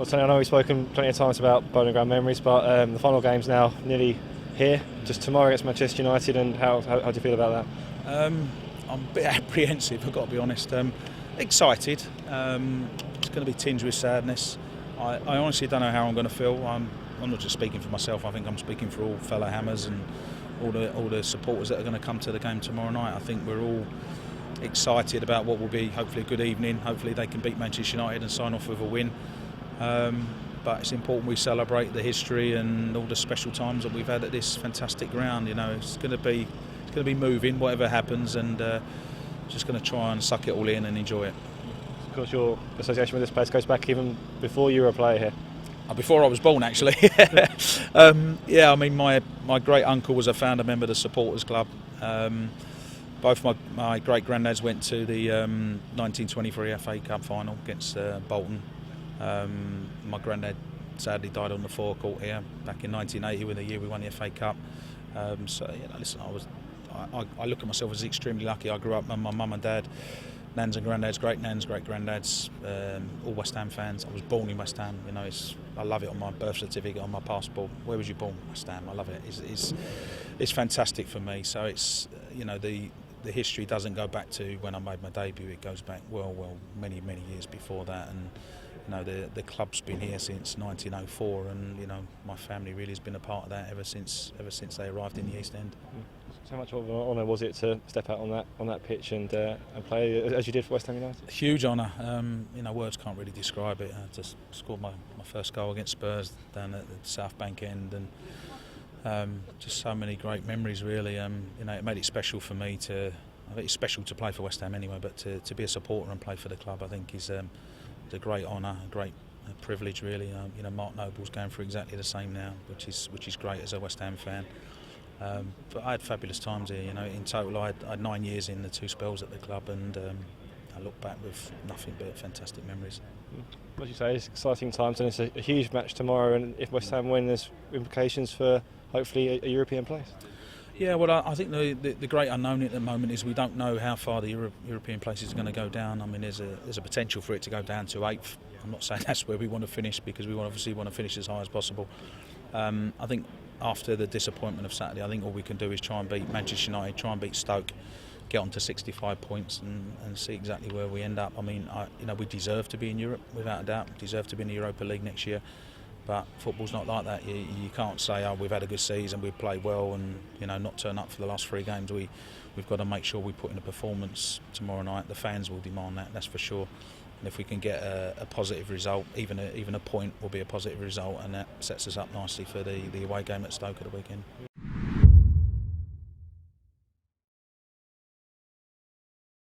Well, Tony, I know we've spoken plenty of times about Boleyn Ground memories, but the final game's now nearly here, just tomorrow against Manchester United, and how do you feel about that? I'm a bit apprehensive, I've got to be honest. Excited. It's going to be tinged with sadness. I honestly don't know how I'm going to feel. I'm not just speaking for myself, I think I'm speaking for all fellow Hammers and all the supporters that are going to come to the game tomorrow night. I think we're all excited about what will be hopefully a good evening. Hopefully they can beat Manchester United and sign off with a win. But it's important we celebrate the history and all the special times that we've had at this fantastic ground. You know, it's going to be moving, whatever happens, and just going to try and suck it all in and enjoy it. Of course, your association with this place goes back even before you were a player here. Before I was born, actually. Yeah, I mean, my great uncle was a founder member of the supporters club. Both my great granddads went to the 1923 FA Cup final against Bolton. My granddad sadly died on the forecourt here back in 1980, when the year we won the FA Cup. So you know, listen, I look at myself as extremely lucky. I grew up with my mum and dad, nans and granddads, great nans, great granddads, all West Ham fans. I was born in West Ham. You know, I love it on my birth certificate, on my passport. Where was you born? West Ham. I love it. It's fantastic for me. So it's, you know, the history doesn't go back to when I made my debut. It goes back well many years before that. And you know, the club's been here since 1904, and you know, my family really has been a part of that ever since they arrived in the East End. So how much of an honour was it to step out on that pitch and play as you did for West Ham United? Huge honour. You know, words can't really describe it. I just scored my first goal against Spurs down at the South Bank end, and just so many great memories. Really, you know, it made it special for me I think it's special to play for West Ham anyway, but to be a supporter and play for the club, I think is a great honour, a great privilege. Really, you know, Mark Noble's going through exactly the same now, which is great as a West Ham fan. But I had fabulous times here. You know, in total, I had 9 years in the 2 spells at the club, and I look back with nothing but fantastic memories. As you say, it's exciting times, and it's a huge match tomorrow. And if West Ham win, there's implications for hopefully a European place. Yeah, well, I think the great unknown at the moment is we don't know how far the European places are going to go down. I mean, there's a potential for it to go down to 8th. I'm not saying that's where we want to finish, because we obviously want to finish as high as possible. I think after the disappointment of Saturday, I think all we can do is try and beat Manchester United, try and beat Stoke, get on to 65 points and see exactly where we end up. I mean, you know, we deserve to be in Europe, without a doubt. We deserve to be in the Europa League next year. But football's not like that. You can't say, oh, we've had a good season, we've played well, and you know, not turn up for the last 3 games. We've got to make sure we put in a performance tomorrow night. The fans will demand that's for sure. And if we can get a positive result, even a point will be a positive result, and that sets us up nicely for the away game at Stoke at the weekend.